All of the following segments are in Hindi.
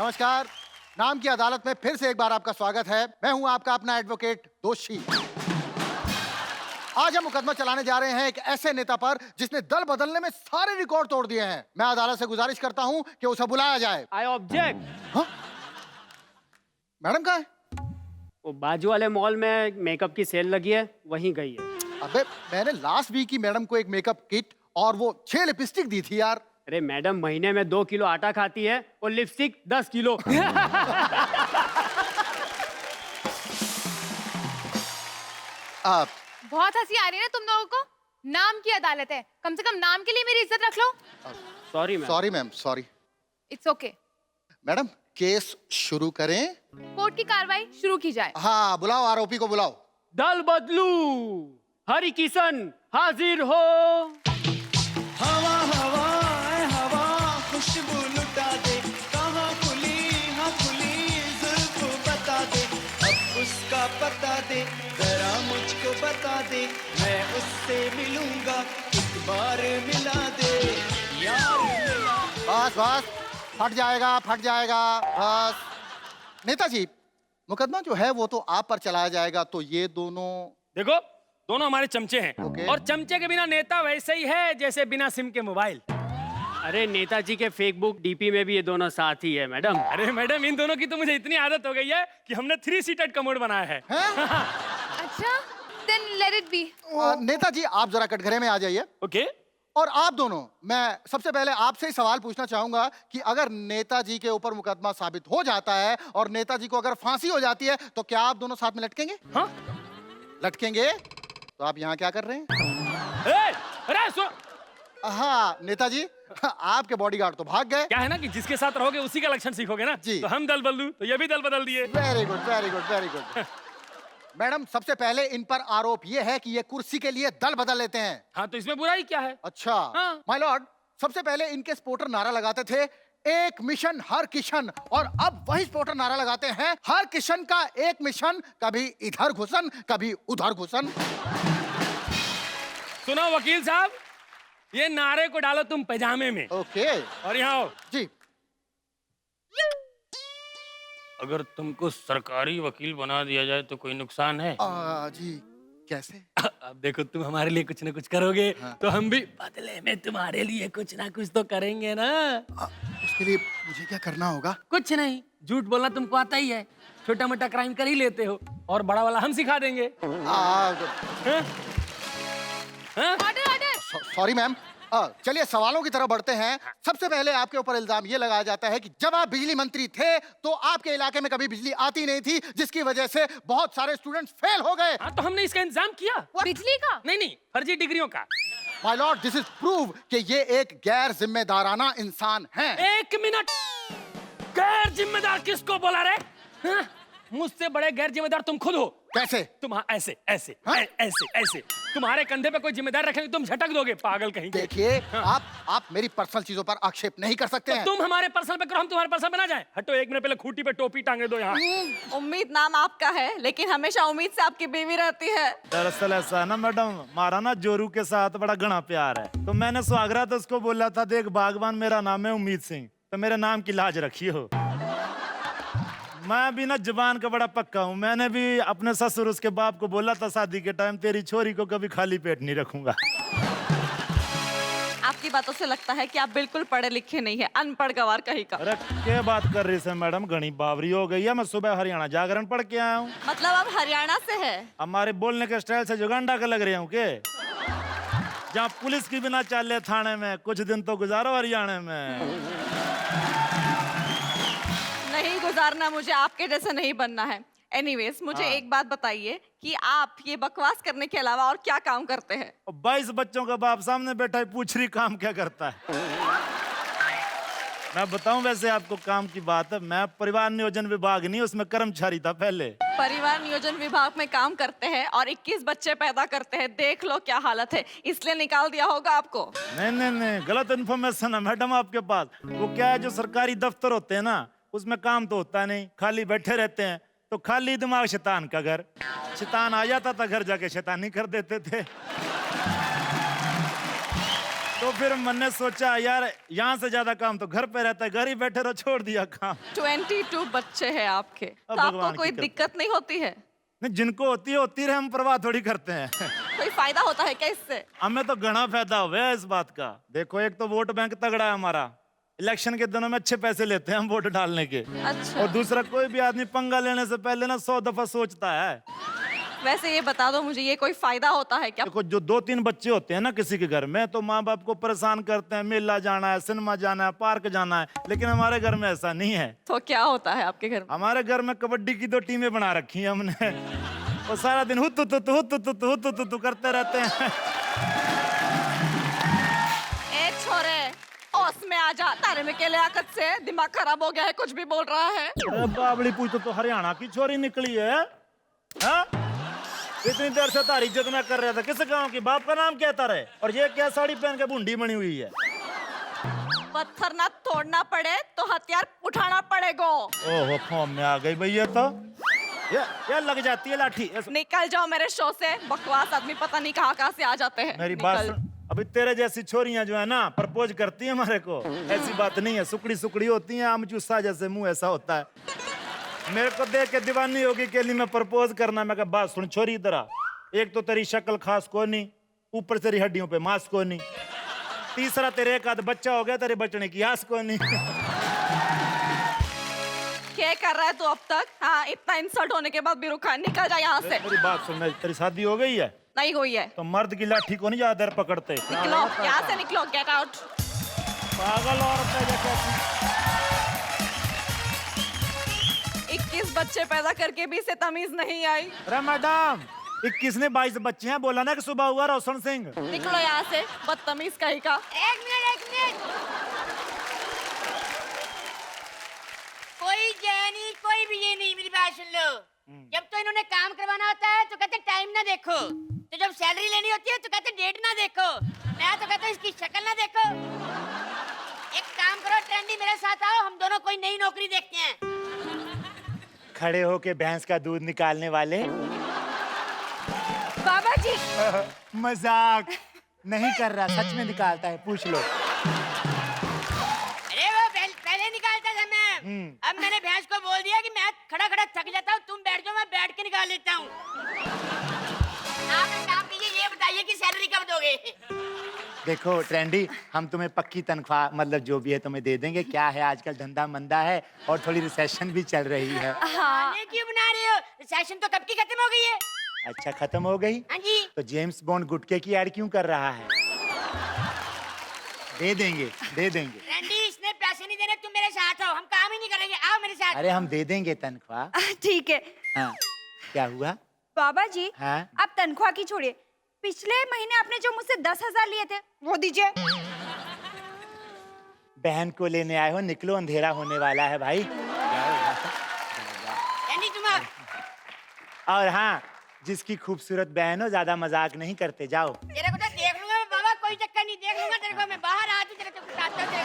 नमस्कार। नाम की अदालत में फिर से एक बार आपका स्वागत है। मैं हूं आपका अपना एडवोकेट दोषी। आज हम मुकदमा चलाने जा रहे हैं एक ऐसे नेता पर जिसने दल बदलने में सारे रिकॉर्ड तोड़ दिए हैं। मैं अदालत से गुजारिश करता हूं कि उसे बुलाया जाए। I object. हाँ? मैडम कहाँ है? वो बाजू वाले मॉल में मेकअप की सेल लगी है, वहीं गई है। अबे मैंने लास्ट वीक ही मैडम को एक मेकअप किट और वो 6 लिपस्टिक दी थी यार। अरे मैडम महीने में 2 किलो आटा खाती है और लिपस्टिक 10 किलो। बहुत हंसी आ रही है ना तुम लोगों को। नाम की अदालत है, कम से कम नाम के लिए मेरी इज्जत रख लो। Sorry ma'am. Sorry ma'am, sorry. It's okay. Madam case शुरू करें? कोर्ट की कार्रवाई शुरू की जाए। हाँ बुलाओ, आरोपी को बुलाओ। दल बदलू, हरि किशन हाजिर हो। हवा हवा हवा खुशबू लुटा दे, कहाँ खुली हाँ खुली जुल्फ बता दे, अब उसका पता दे, जरा मुझको बता दे, मैं उससे मिलूंगा, एक बार मिला दे यार मिला। बस बस, फट जाएगा फट जाएगा बस। नेताजी, मुकदमा जो है वो तो आप पर चलाया जाएगा, तो ये दोनों देखो दोनों हमारे चमचे हैं। ओके। और चमचे के बिना नेता वैसे ही है जैसे बिना सिम के मोबाइल। अरे नेताजी के फेसबुक डीपी में भी ये दोनों साथ ही है मैडम। अरे मैडम, इन दोनों की तो मुझे इतनी आदत हो गई है कि हमने 3 सीटेड कमोड बनाया है। अच्छा, देन लेट इट बी। नेताजी आप जरा कटघरे में आ जाइए। ओके। और आप दोनों, मैं सबसे पहले आपसे ही सवाल पूछना चाहूंगा कि अगर नेताजी के ऊपर मुकदमा साबित हो जाता है और नेताजी को अगर फांसी हो जाती है तो क्या आप दोनों साथ में लटकेंगे? हाँ? लटकेंगे? तो आप यहाँ क्या कर रहे हैं? अरे सुन, हाँ नेताजी, आपके बॉडीगार्ड तो भाग गए। क्या है ना कि जिसके साथ रहोगे उसी का लक्षण सीखोगे ना। जी। तो हम दल बदलू, तो ये भी दल बदल दिए। Very good very good very good. Madam सबसे पहले इन पर आरोप ये है कि ये कुर्सी के लिए दल बदल लेते हैं। हाँ, तो इसमें बुराई क्या है? अच्छा हाँ। माय लॉर्ड, सबसे पहले इनके सपोर्टर नारा लगाते थे एक मिशन हर किशन, और अब वही सपोर्टर नारा लगाते हैं हर किशन का एक मिशन, कभी इधर घुसन कभी उधर घुसन। सुनो वकील साहब, ये नारे को डालो तुम पैजामे में। ओके और यहाँ आओ। जी। अगर तुमको सरकारी वकील बना दिया जाए तो कोई नुकसान है? जी कैसे? अब देखो, तुम हमारे लिए कुछ ना कुछ करोगे। हाँ। तो हम भी बदले में तुम्हारे लिए कुछ ना कुछ तो करेंगे ना। उसके लिए मुझे क्या करना होगा? कुछ नहीं, झूठ बोलना तुमको आता ही है, छोटा मोटा क्राइम कर ही लेते हो, और बड़ा वाला हम सिखा देंगे। हाँ? हाँ? Order order. सॉरी मैम, चलिए सवालों की तरफ बढ़ते हैं। सबसे पहले आपके ऊपर इल्जाम ये लगाया जाता है कि जब आप बिजली मंत्री थे तो आपके इलाके में कभी बिजली आती नहीं थी, जिसकी वजह से बहुत सारे स्टूडेंट्स फेल हो गए। हाँ, तो हमने इसका इंतजाम किया। बिजली का? नहीं, फर्जी डिग्रियों का। My Lord, this is prove कि ये एक गैर जिम्मेदाराना इंसान है। 1 मिनट, गैर जिम्मेदार किसको बोला रे? हाँ? मुझसे बड़े गैर जिम्मेदार तुम खुद हो। कैसे? तुम ऐसे ऐसे हाँ? ऐसे ऐसे तुम्हारे कंधे पे कोई जिम्मेदार रखेंगे तुम झटक दोगे, पागल कहीं के। देखिए, आप मेरी पर्सनल चीजों पर आक्षेप नहीं कर सकते हैं। तुम हमारे पर्सनल पे करो, हम तुम्हारे पर्सनल पे ना जाए। हटो, 1 मिनट पहले खूंटी पे टोपी टांगे दो यहाँ। उम्मीद नाम आपका है, लेकिन हमेशा उम्मीद से आपकी बीवी रहती है। दरअसल ऐसा है ना मैडम, हमारा ना जोरू के साथ बड़ा घना प्यार है, तो मैंने सुहागरा तो उसको बोला था, देख बागवान मेरा नाम है उम्मीद सिंह, तो मेरे नाम की लाज रखी हो। मैं भी ना जुबान का बड़ा पक्का हूँ। मैंने भी अपने ससुर उसके बाप को बोला था शादी के टाइम, तेरी छोरी को कभी खाली पेट नहीं रखूंगा। आपकी बातों से लगता है कि आप बिल्कुल पढ़े लिखे नहीं है, अनपढ़ गवार कहीं का। अरे क्या बात कर रही है मैडम, घनी बावरी हो गई है। मैं सुबह हरियाणा जागरण पढ़ के आया हूँ। मतलब आप हरियाणा से है? हमारे बोलने के स्टाइल से जुगांडा का लग रहे हूँ के? जहाँ पुलिस की बिना चाले थाने में, कुछ दिन तो गुजारो हरियाणा में। नहीं गुजारना, मुझे आपके जैसे नहीं बनना है। एनीवेज, मुझे एक बात बताइए कि आप ये बकवास करने के अलावा और क्या काम करते हैं? 22 बच्चों का बाप सामने बैठा है, पूछ रही काम क्या करता है। मैं बताऊं वैसे आपको काम की बात है, मैं परिवार नियोजन विभाग नहीं, उसमें कर्मचारी था पहले। परिवार नियोजन विभाग में काम करते हैं और 21 बच्चे पैदा करते हैं। देख लो क्या हालत है, इसलिए निकाल दिया होगा आपको। नहीं, गलत इन्फॉर्मेशन है मैडम आपके पास। वो क्या है, जो सरकारी दफ्तर होते हैं ना, उसमें काम तो होता नहीं, खाली बैठे रहते हैं, तो खाली दिमाग शैतान का घर। शैतान आ जाता था घर, जाके शैतानी कर देते थे। तो फिर मैंने सोचा यार यहाँ से ज्यादा काम तो घर पे रहता है, घर ही बैठे रहो, छोड़ दिया काम। 22 बच्चे हैं आपके, अब तो आपको भगवान कोई की कृपा। दिक्कत नहीं होती है? नहीं, जिनको होती रहे, हम परवाह थोड़ी करते हैं। कोई फायदा होता है क्या इससे? हमें तो घना फायदा हुआ है इस बात का। देखो, एक तो वोट बैंक तगड़ा है हमारा, इलेक्शन के दिनों में अच्छे पैसे लेते हैं हम वोट डालने के। अच्छा, और दूसरा, कोई भी आदमी पंगा लेने से पहले ना 100 दफा सोचता है। वैसे ये बता दो मुझे, ये कोई फायदा होता है क्या? देखो, जो 2-3 बच्चे होते हैं ना किसी के घर में, तो माँ बाप को परेशान करते हैं, मेला जाना है, सिनेमा जाना है, पार्क जाना है। लेकिन हमारे घर में ऐसा नहीं है। तो क्या होता है आपके घर में? हमारे घर में कबड्डी की 2 टीमें बना रखी हैं हमने, और सारा दिन हुत करते रहते हैं। ए छोरे, ओस में आ जा, तारे में केले आकत से दिमाग खराब हो गया है, कुछ भी बोल रहा है। अरे बाबली पूछ, तो हरियाणा की छोरी निकली है, हाँ? इतनी देर से तारी इज्जत में कर रहा था, किस गांव की, बाप का नाम क्या तारे? और ये क्या साड़ी पहन के बूंदी बनी हुई है? पत्थर ना तोड़ना पड़े तो हथियार उठाना पड़ेगा। ओहो, फॉर्म में आ गई भैया। तो ये लग जाती है लाठी। निकल जाओ मेरे शो से, बकवास आदमी पता नहीं कहाँ से आ जाते हैं। मेरी बात सुन, अभी तेरे जैसी छोरियां जो है ना प्रपोज करती है हमारे को, ऐसी बात नहीं है, सुकड़ी सुकड़ी होती हैं, आम चूसा जैसे मुंह ऐसा होता है। मेरे को देख के दीवानी होगी के लिए मैं प्रपोज करना। मैं कहा, बात सुन छोरी, इधर आ। एक तो तेरी शक्ल खास को नहीं, ऊपर तेरी हड्डियों पे मांस को नहीं, तीसरा तेरे एक आध बच्चा हो गया, तेरे बचने की आस को नहीं। क्या कर रहा है तू अब तक? हाँ, इतना इंसल्ट होने के बाद भी रुका, निकल जा यहाँ से। मेरी बात सुन, तेरी शादी हो गई है? नहीं हुई है। तो मर्द की लाठी को नहीं ज्यादा देर पकड़ते। निकलो यहाँ से, निकलो, गेट आउट। पागल औरत है जैसे। 21 बच्चे पैदा करके भी इसे तमीज नहीं आई। अरे मैडम, 21 ने 22 बच्चे हैं, बोला ना कि सुबह हुआ रोशन सिंह। निकलो यहाँ से, बदतमीज कहीं का। एक मिनट। कोई जय नहीं, कोई भी ये नहीं, मेरी बात सुन लो। जब तो इन्होंने काम करवाना होता है तो कहते टाइम ना देखो, तो जब सैलरी लेनी होती है तो कहते डेट ना देखो, मैं तो कहता हूँ इसकी शक्ल ना देखो। एक काम करो ट्रेंडी, मेरे साथ आओ, हम दोनों कोई नई नौकरी देखते हैं। खड़े होके भैंस का दूध निकालने वाले। बाबा जी, मजाक नहीं कर रहा, सच में निकालता है, पूछ लो। अरे वो पहले निकालता था मैं, अब मैंने भैंस को बोल दिया कि मैं खड़ा खड़ा थक जाता हूँ, तुम बैठ जाओ, मैं बैठ के निकाल लेता हूँ। आप एक काम कीजिए, ये बताइए कि सैलरी कब दोगे? देखो ट्रेंडी, हम तुम्हें पक्की तनख्वाह मतलब जो भी है तुम्हें दे देंगे। क्या है, आजकल धंधा मंदा है और थोड़ी रिसेशन भी चल रही है। हाँ। क्यों बना रहे हो? सेशन तो कब की खत्म हो गई है। अच्छा, खत्म हो गई? हाँ जी। तो जेम्स बॉन्ड गुटके की ऐड क्यों कर रहा है? दे देंगे, दे देंगे। रैंडी, इसने पैसे नहीं देने, तुम मेरे साथ आओ, हम काम ही नहीं करेंगे, आओ मेरे साथ। अरे हम दे देंगे तनख्वाह। ठीक है हाँ, क्या हुआ? बाबा जी, हाँ? आप तनख्वाह की छोड़िए, पिछले महीने आपने जो मुझसे 10,000 लिए थे वो दीजिए। बहन को लेने आए हो, निकलो, अंधेरा होने वाला है भाई। रैंडी, तुम आओ। और हाँ, जिसकी खूबसूरत बहन हो, ज्यादा मजाक नहीं करते, जाओ। तेरे को तो देख लूंगा मैं बाबा, कोई चक्कर नहीं, देख लूंगा तेरे को मैं, बाहर आ तू, तेरे को बताता हूं तेरे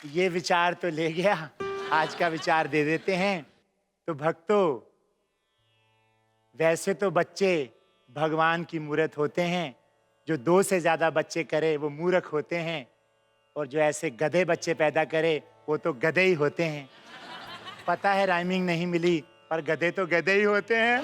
को। ये विचार तो ले गया, आज का विचार दे देते हैं। तो भक्तों, वैसे तो बच्चे भगवान की मूरत होते हैं, जो 2 से ज्यादा बच्चे करे वो मूर्ख होते हैं, और जो ऐसे गधे बच्चे पैदा करे वो तो गधे ही होते हैं। पता है राइमिंग नहीं मिली, पर गधे तो गधे ही होते हैं।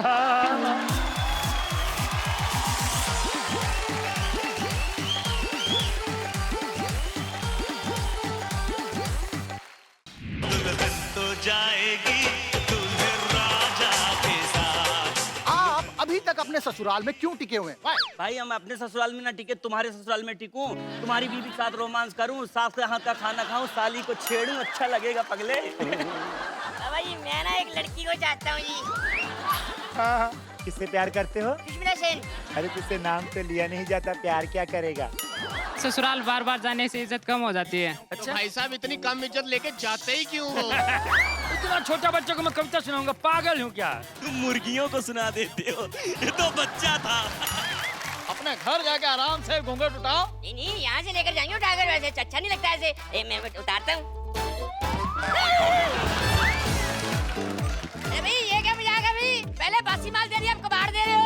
दुल्हन तो जाएगी दूल्हे राजा के साथ। आप अभी तक अपने ससुराल में क्यों टिके हुए हैं? Why? भाई हम अपने ससुराल में ना टिके, तुम्हारे ससुराल में टिकूं, तुम्हारी बीवी के साथ रोमांस करूं, सास के हाथ का खाना खाऊं, साली को छेड़ूं, अच्छा लगेगा पगले। बाबा जी, मैं ना एक लड़की को चाहता हूँ जी। हाँ, किससे प्यार करते हो? सुष्मिता सेन। अरे तुझसे नाम तो लिया नहीं जाता, प्यार क्या करेगा? ससुराल बार बार जाने से इज्जत कम हो जाती है। अच्छा भाई साहब, इतनी कम इज्जत लेके जाते ही क्यों हो? इतना छोटा बच्चा को मैं कविता सुनाऊंगा, पागल हूँ क्या? तुम मुर्गियों को सुना देते हो, ये तो बच्चा था। अपने घर जाके आराम से घूंघट उठाओ। नहीं नहीं, यहाँ से लेकर जाएंगे उठाकर, वैसे अच्छा नहीं लगता ऐसे। मैं उतारता हूँ। अरे भाई, ये क्या मजाक है भाई? पहले बासी माल दे रही, अब कबाड़ दे रहे हो।